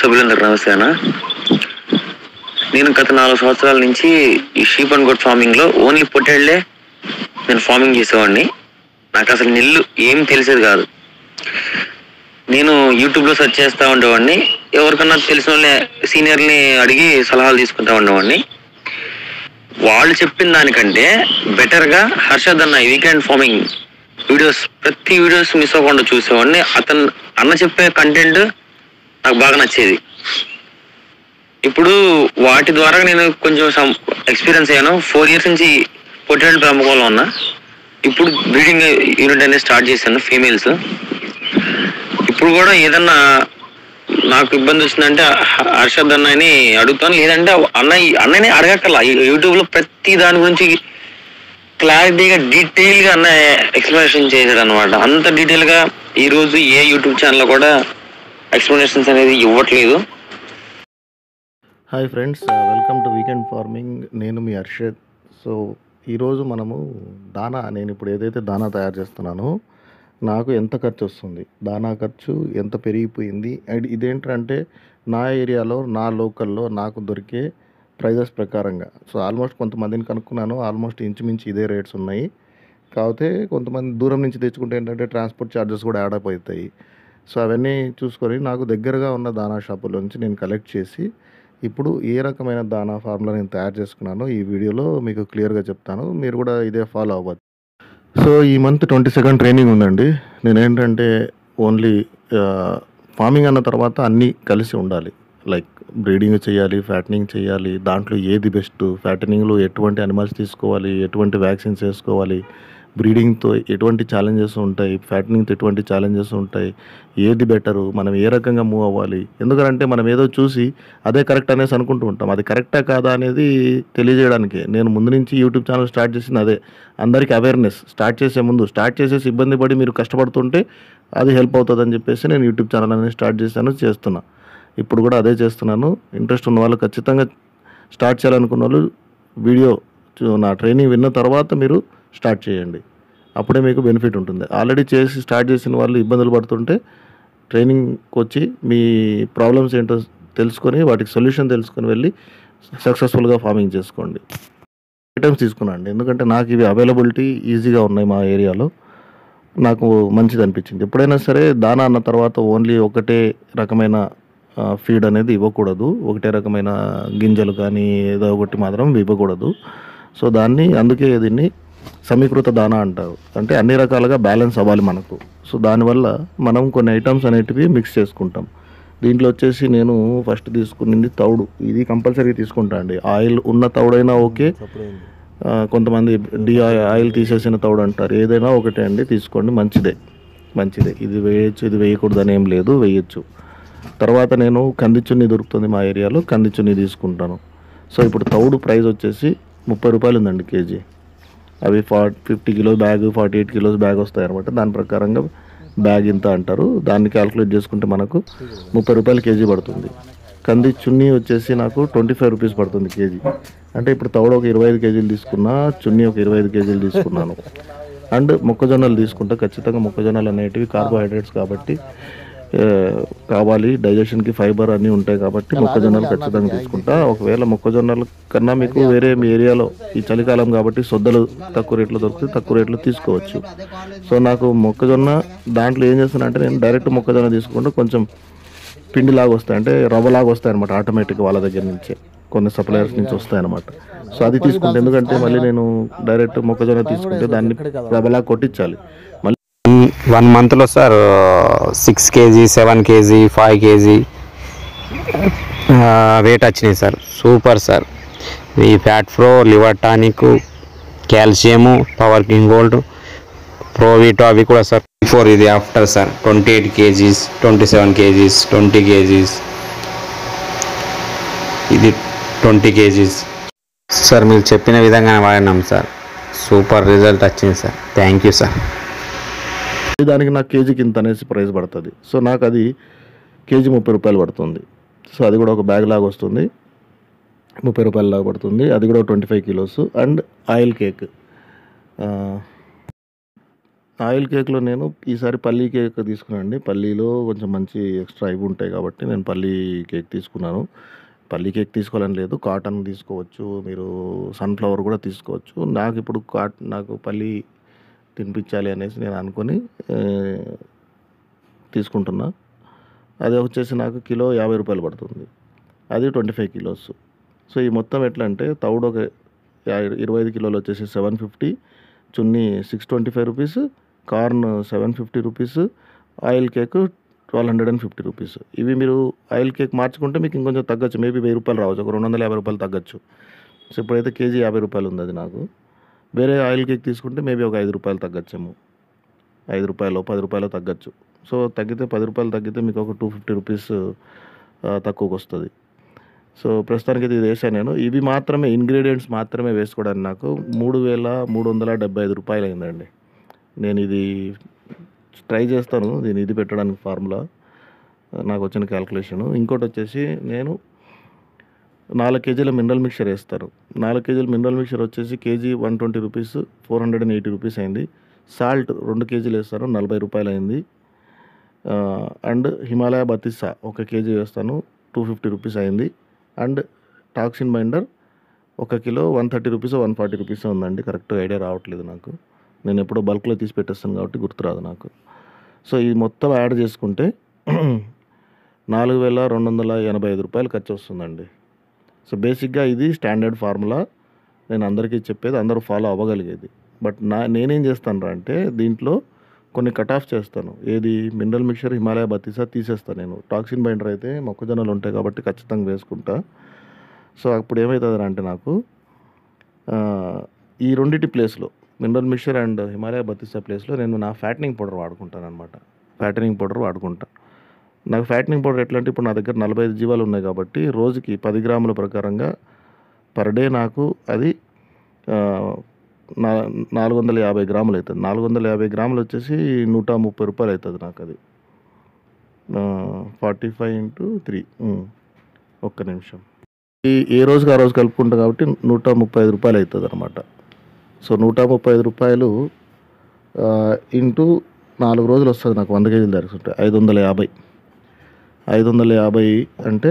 సభ్యులందరూ నమస్తేనా. నేను గత 4 సంవత్సరాల నుంచి ఈ షీప్ అండ్ గోట్ ఫార్మింగ్ లో ఓన్లీ పొట్టేళ్లే నేను ఫార్మింగ్ చేసేవాడిని. నాకు అసలు నిల్లు ఏం తెలిసేది కాదు. నేను యూట్యూబ్ లో సెర్చ్ చేస్తా ఉండేవాడిని, ఎవరికన్నా తెలిసిన వాళ్ళని సీనియర్ని అడిగి సలహాలు తీసుకుంటా ఉండేవాడిని. వాళ్ళు చెప్పిన దానికంటే బెటర్ గా హర్షద్ అన్న వీకెండ్ ఫార్మింగ్ వీడియోస్ ప్రతి వీడియోస్ మిస్ అవ్వకుండా చూసేవాడిని. అన్న చెప్పే కంటెంట్ నాకు బాగా నచ్చేది. ఇప్పుడు వాటి ద్వారా నేను కొంచెం ఎక్స్పీరియన్స్ అయ్యాను. 4 years నుంచి పొట్టేళ్ళ పెంపకంలో ఉన్నా. ఇప్పుడు బ్రీడింగ్ యూనిట్ అనేది స్టార్ట్ చేశాను ఫీమేల్స్. ఇప్పుడు కూడా ఏదన్నా నాకు ఇబ్బంది వచ్చిందంటే హర్షద్ అన్నని అడుగుతాను, లేదంటే అన్నని అడగక్కర్లా. యూట్యూబ్ లో ప్రతి దాని గురించి క్లారిటీగా డీటెయిల్ గా అన్న ఎక్స్ప్లెనేషన్ చేశాడు అనమాట. అంత డీటెయిల్ గా ఈ రోజు ఏ యూట్యూబ్ ఛానల్ కూడా ఎక్స్ప్లెనేషన్స్ అనేది ఇవ్వట్లేదు. Hi friends, welcome to weekend farming. నేను మీ హర్షద్. సో ఈరోజు మనము నేను ఇప్పుడు ఏదైతే దానా తయారు చేస్తున్నానో నాకు ఎంత ఖర్చు వస్తుంది, దానా ఖర్చు ఎంత పెరిగిపోయింది, అండ్ ఇదేంటంటే నా ఏరియాలో నా లోకల్లో నాకు దొరికే ప్రైజెస్ ప్రకారంగా. సో ఆల్మోస్ట్ కొంతమందిని కనుక్కున్నాను, ఆల్మోస్ట్ ఇంచుమించు ఇదే రేట్స్ ఉన్నాయి. కాకపోతే కొంతమంది దూరం నుంచి తెచ్చుకుంటే ఏంటంటే ట్రాన్స్పోర్ట్ ఛార్జెస్ కూడా యాడ్ అప్ అవుతాయి. సో అవన్నీ చూసుకొని నాకు దగ్గరగా ఉన్న దానా షాపుల నుంచి నేను కలెక్ట్ చేసి ఇప్పుడు ఏ రకమైన దానా ఫార్ములా నేను తయారు చేసుకున్నానో ఈ వీడియోలో మీకు క్లియర్గా చెప్తాను. మీరు కూడా ఇదే ఫాలో అవ్వచ్చు. సో ఈ మంత్ 22 ట్రైనింగ్ ఉందండి. నేనేంటంటే ఓన్లీ ఫార్మింగ్ అన్న తర్వాత అన్నీ కలిసి ఉండాలి. లైక్ బ్రీడింగ్ చేయాలి, ఫ్యాటనింగ్ చేయాలి, దాంట్లో ఏది బెస్ట్, ఫ్యాటనింగ్లో ఎటువంటి అనిమల్స్ తీసుకోవాలి, ఎటువంటి వ్యాక్సిన్స్ వేసుకోవాలి, బ్రీడింగ్తో ఎటువంటి ఛాలెంజెస్ ఉంటాయి, ఫ్యాటనింగ్తో ఎటువంటి ఛాలెంజెస్ ఉంటాయి, ఏది బెటరు, మనం ఏ రకంగా మూవ్ అవ్వాలి. ఎందుకంటే మనం ఏదో చూసి అదే కరెక్ట్ అనేసి అనుకుంటూ ఉంటాం. అది కరెక్టా కాదా అనేది తెలియజేయడానికి నేను ముందు నుంచి యూట్యూబ్ ఛానల్ స్టార్ట్ చేసింది అదే. అందరికీ అవేర్నెస్. స్టార్ట్ చేసేసి ఇబ్బంది పడి మీరు కష్టపడుతుంటే అది హెల్ప్ అవుతుందని చెప్పేసి నేను యూట్యూబ్ ఛానల్ అనేది స్టార్ట్ చేస్తున్నా. ఇప్పుడు కూడా అదే చేస్తున్నాను. ఇంట్రెస్ట్ ఉన్న వాళ్ళు ఖచ్చితంగా స్టార్ట్ చేయాలనుకున్న వాళ్ళు వీడియో నా ట్రైనింగ్ విన్న తర్వాత మీరు స్టార్ట్ చేయండి. అప్పుడే మీకు బెనిఫిట్ ఉంటుంది. ఆల్రెడీ స్టార్ట్ చేసిన వాళ్ళు ఇబ్బందులు పడుతుంటే ట్రైనింగ్కి వచ్చి మీ ప్రాబ్లమ్స్ ఏంటో తెలుసుకొని వాటికి సొల్యూషన్ తెలుసుకొని వెళ్ళి సక్సెస్ఫుల్గా ఫార్మింగ్ చేసుకోండి. ఐటమ్స్ తీసుకున్నాండి, ఎందుకంటే నాకు ఇవి అవైలబిలిటీ ఈజీగా ఉన్నాయి మా ఏరియాలో. నాకు మంచిది అనిపించింది. ఎప్పుడైనా సరే దానా అన్న తర్వాత ఓన్లీ ఒకటే రకమైన ఫీడ్ అనేది ఇవ్వకూడదు. ఒకటే రకమైన గింజలు కానీ ఏదో ఒకటి మాత్రం ఇవ్వకూడదు. సో అందుకే దీన్ని సమీకృత దానా అంటారు. అంటే అన్ని రకాలుగా బ్యాలెన్స్ అవ్వాలి మనకు. సో దానివల్ల మనం కొన్ని ఐటమ్స్ అనేటివి మిక్స్ చేసుకుంటాం. దీంట్లో వచ్చేసి నేను ఫస్ట్ తీసుకునింది తౌడు. ఇది కంపల్సరీ తీసుకుంటా అండి. ఆయిల్ ఉన్న తౌడైనా ఓకే, కొంతమంది ఆయిల్ తీసేసిన తౌడు అంటారు. ఏదైనా ఒకటే అండి, తీసుకోండి. మంచిదే. ఇది వేయచ్చు, ఇది వేయకూడదు అని ఏం లేదు, వేయచ్చు. తర్వాత నేను కంది చున్నీ దొరుకుతుంది మా ఏరియాలో, కంది చున్నీ తీసుకుంటాను. సో ఇప్పుడు తౌడు ప్రైస్ వచ్చేసి 30 రూపాయలు ఉందండి కేజీ. అవి 50 కిలోస్ బ్యాగ్, 48 కిలోస్ బ్యాగ్ వస్తాయి అనమాట. దాని ప్రకారంగా బ్యాగ్ ఇంత అంటారు. దాన్ని క్యాల్కులేట్ చేసుకుంటే మనకు 30 రూపాయలు కేజీ పడుతుంది. కంది చున్నీ వచ్చేసి నాకు 25 రూపీస్ పడుతుంది కేజీ. అంటే ఇప్పుడు తౌడు ఒక 25 కేజీలు తీసుకున్నా, చున్నీ ఒక 25 కేజీలు తీసుకున్నాను. అండ్ మొక్కజొన్నలు తీసుకుంటే ఖచ్చితంగా మొక్కజొన్నలు అనేటివి కార్బోహైడ్రేట్స్ కాబట్టి కావాలి, డైజెషన్కి ఫైబర్ అన్నీ ఉంటాయి కాబట్టి మొక్కజొన్నలు ఖచ్చితంగా తీసుకుంటా. ఒకవేళ మొక్కజొన్నల కన్నా మీకు వేరే మీ ఏరియాలో ఈ చలికాలం కాబట్టి సొద్దలు తక్కువ రేట్లో దొరుకుతాయి, తక్కువ రేట్లో తీసుకోవచ్చు. సో నాకు మొక్కజొన్న దాంట్లో ఏం చేస్తాను అంటే నేను డైరెక్ట్ మొక్కజొన్న తీసుకుంటే కొంచెం పిండిలాగా వస్తాయి, అంటే రవ్వలాగా వస్తాయి అనమాట. ఆటోమేటిక్గా వాళ్ళ దగ్గర నుంచే కొన్ని సప్లయర్స్ నుంచి వస్తాయి అనమాట. సో అది తీసుకుంటే, ఎందుకంటే మళ్ళీ నేను డైరెక్ట్ మొక్కజొన్న తీసుకుంటే దాన్ని రవ్వలాగా కొట్టించాలి. 1 మంత్లో sir 6 kg, 7 kg, 5 kg weight వచ్చినాయి సార్. Super sir. ఈ fat pro, liver tonic, calcium, power king gold, ప్రోవీటో అవి కూడా సార్. బిఫోర్ ఇది after sir 28 kg, 27 kg, 20 kg, ఇది 20 kg సార్. మీరు చెప్పిన విధంగానే వాడినాం సార్. సూపర్ రిజల్ట్ వచ్చింది సార్. Thank you sir. దానికి నాకు కేజీకి ఇంత అనేసి ప్రైస్ పడుతుంది. సో నాకు అది కేజీ 30 రూపాయలు పడుతుంది. సో అది కూడా ఒక బ్యాగ్ లాగా వస్తుంది, 30 రూపాయల లాగా పడుతుంది. అది కూడా 25 kilos. And oil cake, oil కేక్‌లో నేను ఈసారి పల్లీ కేక్ తీసుకున్నానండి. పల్లీలో కొంచెం మంచి ఎక్స్‌ట్రా ఇవి ఉంటాయి కాబట్టి నేను పల్లీ కేక్ తీసుకున్నాను. పల్లీ కేక్ తీసుకోవాలని లేదు. కాటన్ తీసుకోవచ్చు. మీరు సన్‌ఫ్లవర్ కూడా తీసుకోవచ్చు. నాకిప్పుడు నాకు పల్లీ తినిపించాలి అనేసి నేను అనుకోని తీసుకుంటున్నా. అది వచ్చేసి నాకు కిలో రూ. 50 పడుతుంది. అది 25 కిలోస్. సో, ఈ మొత్తం ఎట్లా అంటే తౌడు ఒక 25 కిలోలు వచ్చేసి 750, చున్నీ 625 rupees, corn 750 rupees, oil cake 1250 rupees. ఇవి మీరు ఆయిల్ కేక్ మార్చుకుంటే మీకు ఇంకొంచెం తగ్గొచ్చు. మేబీ రూ. 1000 రావచ్చు. ఒక రూ. 250 తగ్గొచ్చు. సో, ఇప్పుడైతే కేజీ రూ. 50 ఉంది అది నాకు. వేరే ఆయిల్ కేక్ తీసుకుంటే మేబీ ఒక రూ. 5 తగ్గచ్చేమో. రూ. 5 రూ. 10 తగ్గచ్చు. సో, తగ్గితే రూ. 10 తగ్గితే మీకు ఒక 250 రూపీస్ తక్కువకొస్తది. సో, ప్రస్తుతానికైతే ఇది వేసాను నేను. ఇవి మాత్రమే ఇంగ్రీడియంట్స్ మాత్రమే వేసుకోవడానికి నాకు రూ. 3375 అయిందండి. నేను ఇది ట్రై చేస్తాను. ఇది పెట్టడానికి ఫార్ములా నాకు వచ్చిన క్యాల్కులేషను. ఇంకోటి వచ్చేసి నేను 4 కేజీల మినరల్ మిక్చర్ వేస్తాను. 4 కేజీల మినరల్ మిక్చర్ వచ్చేసి కేజీ 120 రూపీస్, 480 రూపీస్ అయింది. సాల్ట్ 2 కేజీలు వేస్తాను, రూ. 40 అయింది. అండ్ హిమాలయ బతిస్సా 1 కేజీ వేస్తాను, 250 రూపీస్ అయింది. And toxin binder 1 kilo 130 rupees, 140 rupees ఉందండి. కరెక్ట్ ఐడియా రావట్లేదు నాకు. నేను ఎప్పుడో బల్క్లో తీసి పెట్టేస్తాను కాబట్టి గుర్తురాదు నాకు. సో, ఇది మొత్తం యాడ్ చేసుకుంటే రూ. 4285 ఖర్చు వస్తుందండి. సో, బేసిక్గా ఇది స్టాండర్డ్ ఫార్ములా. నేను అందరికీ చెప్పేది, అందరూ ఫాలో అవ్వగలిగేది. బట్ నేనేం చేస్తాను అంటే దీంట్లో కొన్ని కట్ ఆఫ్ చేస్తాను. ఏది మినరల్ మిక్చర్, హిమాలయ బతిసా తీసేస్తాను నేను. టాక్సిన్ బైండర్ అయితే మొక్కజొన్నలు ఉంటాయి కాబట్టి ఖచ్చితంగా వేసుకుంటా. సో, అప్పుడు ఏమవుతుంది అంటే నాకు ఈ రెండిటి ప్లేస్లో మినరల్ మిక్చర్ అండ్ హిమాలయ బతిసా ప్లేస్లో నేను నా ఫ్యాటనింగ్ పౌడర్ వాడుకుంటాను అనమాట. ఫ్యాటనింగ్ పౌడర్ వాడుకుంటా. నాకు ఫ్యాటనింగ్ పౌడర్ ఎట్లా అంటే ఇప్పుడు నా దగ్గర 45 జీవాలు ఉన్నాయి కాబట్టి రోజుకి 10 గ్రాముల ప్రకారంగా పర్ డే నాకు అది 450 గ్రాములు అవుతుంది. 450 గ్రాములు వచ్చేసి రూ. 130 అవుతుంది నాకు అది. 45 × 3 ఒక్క నిమిషం. ఏ రోజుకి ఆ రోజు కలుపుకుంటాం కాబట్టి రూ. 135 అవుతుంది అనమాట. సో, రూ. 135 ఇంటూ 4 రోజులు వస్తుంది నాకు 100 కేజీలు తీసుకుంటే 550 అంటే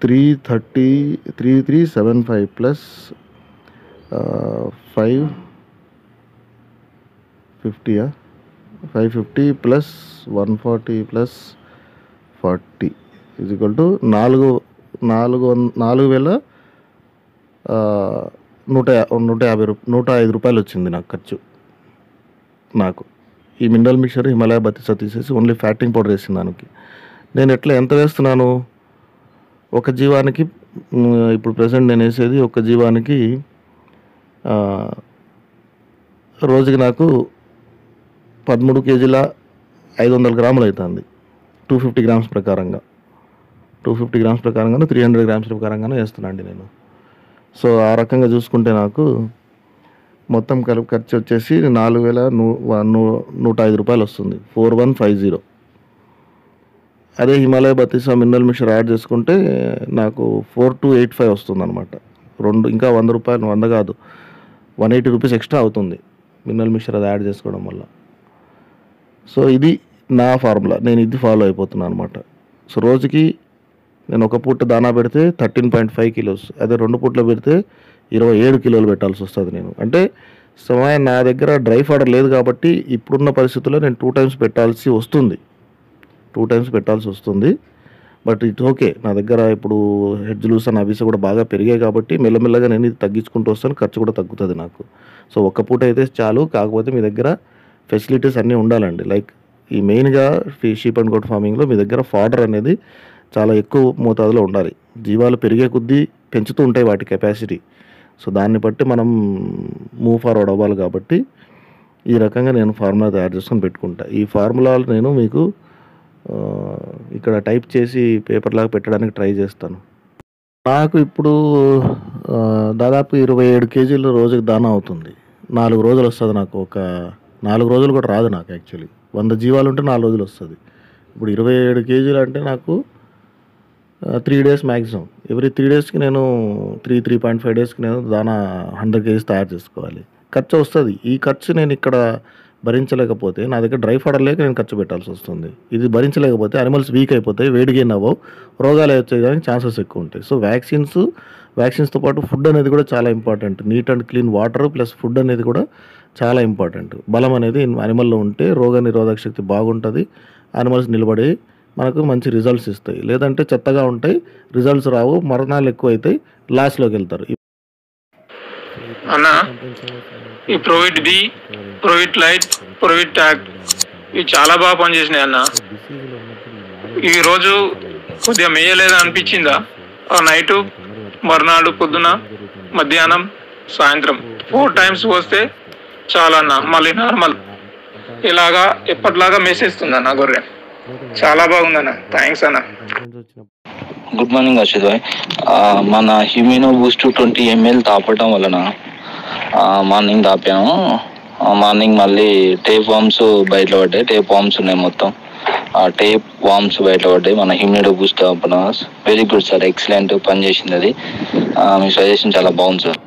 3375 plus 550 plus 140 plus 40 is equal to 105 రూపాయలు వచ్చింది నాకు ఖర్చు. నాకు ఈ మినరల్ మిక్చర్, హిమాలయ బతిసా తీసేసి ఓన్లీ ఫ్యాటింగ్ పౌడర్ వేసిన దానికి నేను ఎంత వేస్తున్నాను ఒక జీవానికి. ఇప్పుడు ప్రెసెంట్ నేను వేసేది ఒక జీవానికి రోజుకి నాకు 13 కేజీల 500 గ్రాములు అవుతుంది. 250 గ్రామ్స్ ప్రకారంగా 300 గ్రామ్స్ ప్రకారంగానే వేస్తున్నానండి నేను. సో, ఆ రకంగా చూసుకుంటే నాకు మొత్తం ఖర్చు వచ్చేసి 4105 వస్తుంది. 4150. అదే హిమాలయ బతిసా మినరల్ మిక్చర్ యాడ్ చేసుకుంటే నాకు 4285 వస్తుంది అనమాట. ఇంకా రూ. 100 కాదు 180 రూపీస్ ఎక్స్ట్రా అవుతుంది మినరల్ మిక్చర్ అది యాడ్ చేసుకోవడం వల్ల. సో, ఇది నా ఫార్ములా. నేను ఇది ఫాలో అయిపోతున్నాను అనమాట. సో, రోజుకి నేను ఒక పూట దానా పెడితే 13.5 కిలోస్, అదే 2 పూటలు పెడితే 27 కిలోలు పెట్టాల్సి వస్తుంది నేను. అంటే సమయం నా దగ్గర డ్రై ఫాడర్ లేదు కాబట్టి ఇప్పుడున్న పరిస్థితుల్లో నేను 2 టైమ్స్ పెట్టాల్సి వస్తుంది. But it's okay. నా దగ్గర ఇప్పుడు హెడ్జ్ లూస్ అని అవిస కూడా బాగా పెరిగాయి కాబట్టి మెల్లమెల్లగా నేను ఇది తగ్గించుకుంటూ వస్తాను. ఖర్చు కూడా తగ్గుతుంది నాకు. సో, ఒక్క పూట అయితే చాలు. కాకపోతే మీ దగ్గర ఫెసిలిటీస్ అన్నీ ఉండాలండి. లైక్ ఈ మెయిన్గా షీప్ అండ్ గోట్ ఫార్మింగ్లో మీ దగ్గర ఫాడర్ అనేది చాలా ఎక్కువ మోతాదులో ఉండాలి. జీవాలు పెరిగే కొద్దీ పెంచుతూ ఉంటాయి వాటి కెపాసిటీ. సో, దాన్ని బట్టి మనం మూవ్ ఫార్వర్డ్ అవ్వాలి కాబట్టి ఈ రకంగా నేను ఫార్ములా తయారు చేసుకొని పెట్టుకుంటా. ఈ ఫార్ములాలు నేను మీకు ఇక్కడ టైప్ చేసి పేపర్ లాగా పెట్టడానికి ట్రై చేస్తాను. నాకు ఇప్పుడు దాదాపు 27 కేజీలు రోజుకి దానా అవుతుంది. 4 రోజులు వస్తుంది నాకు. ఒక 4 రోజులు కూడా రాదు నాకు యాక్చువల్లీ. 100 జీవాలు ఉంటే 4 రోజులు వస్తుంది. ఇప్పుడు 27 కేజీలు అంటే నాకు 3 డేస్ మ్యాక్సిమం. ఎవ్రీ 3 డేస్కి నేను 3.5 డేస్కి నేను దానా 100 కేజీస్ తయారు చేసుకోవాలి. ఖర్చు వస్తుంది. ఈ ఖర్చు నేను ఇక్కడ భరించలేకపోతే నా దగ్గర డ్రై ఫాడర్ లేక నేను ఖర్చు పెట్టాల్సి వస్తుంది. ఇది భరించలేకపోతే అనిమల్స్ వీక్ అయిపోతాయి, వెయిట్ గెయిన్ అవ్వవు, రోగాలు వచ్చేయడానికి ఛాన్సెస్ ఎక్కువ ఉంటాయి. సో వ్యాక్సిన్స్తో పాటు ఫుడ్ అనేది కూడా చాలా important. Neat and clean water plus food అనేది కూడా చాలా ఇంపార్టెంట్. బలం అనేది అనిమల్లో ఉంటే రోగ నిరోధక శక్తి బాగుంటుంది, అనిమల్స్ నిలబడి మనకు మంచి రిజల్ట్స్ ఇస్తాయి. లేదంటే చెత్తగా ఉంటాయి, రిజల్ట్స్ రావు, మరణాలు ఎక్కువ అవుతాయి, లాస్లోకి వెళ్తారు. అన్న ఈ ప్రోవిట్ బి, ప్రోవిట్ లైట్, ప్రోవిట్ ట్యాగ్ ఇవి చాలా బాగా పనిచేసినాయి అన్న. ఈ రోజు కొద్దిగా మేయలేదా అనిపించిందా? ఆ నైటు, మర్నాడు పొద్దున, మధ్యాహ్నం, సాయంత్రం 4 times వస్తే చాలన్న, మళ్ళీ నార్మల్ ఇలాగా ఎప్పటిలాగా మేసేస్తుంది అన్న గొర్రె. చాలా బాగుందన్న. థ్యాంక్స్ అన్న. గుడ్ మార్నింగ్ అర్షద్ భాయ్. మన హ్యూమినో బూస్ట్ 20 ml తాపటం వలన మార్నింగ్ తాపాము. మార్నింగ్ మళ్ళీ టేప్ వామ్స్ బయట పడ్డాయి, టేప్ వామ్స్ ఉన్నాయి మొత్తం. ఆ టేప్ వామ్స్ బయట పడ్డాయి మన హ్యూమినో బూస్ట్ తాపడం. వెరీ గుడ్ సార్, ఎక్సలెంట్ పనిచేసింది అది. మీ సజెషన్ చాలా బాగుంది సార్.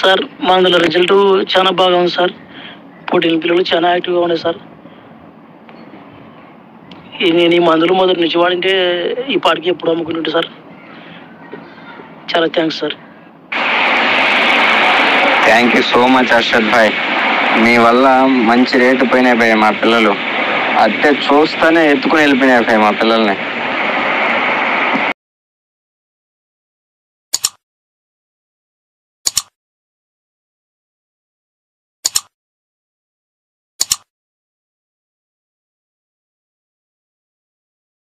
సార్ మా అందులో రిజల్ట్ చాలా బాగా ఉంది సార్. పుట్టిన పిల్లలు చాలా యాక్టివ్గా ఉన్నాయి సార్. నేను ఈ మందులు మొదటి నుంచి వాడింటే ఈ పాటికి ఎప్పుడు అమ్ముకుంటుంటే సార్. చాలా thanks sir. Thank you so much Arshad భాయ్. మీ వల్ల మంచి రేటు పోయినాయి భయ్. మా పిల్లలు అట్టే చూస్తూనే ఎత్తుకుని వెళ్ళిపోయినాయి భయ్ మా పిల్లల్ని.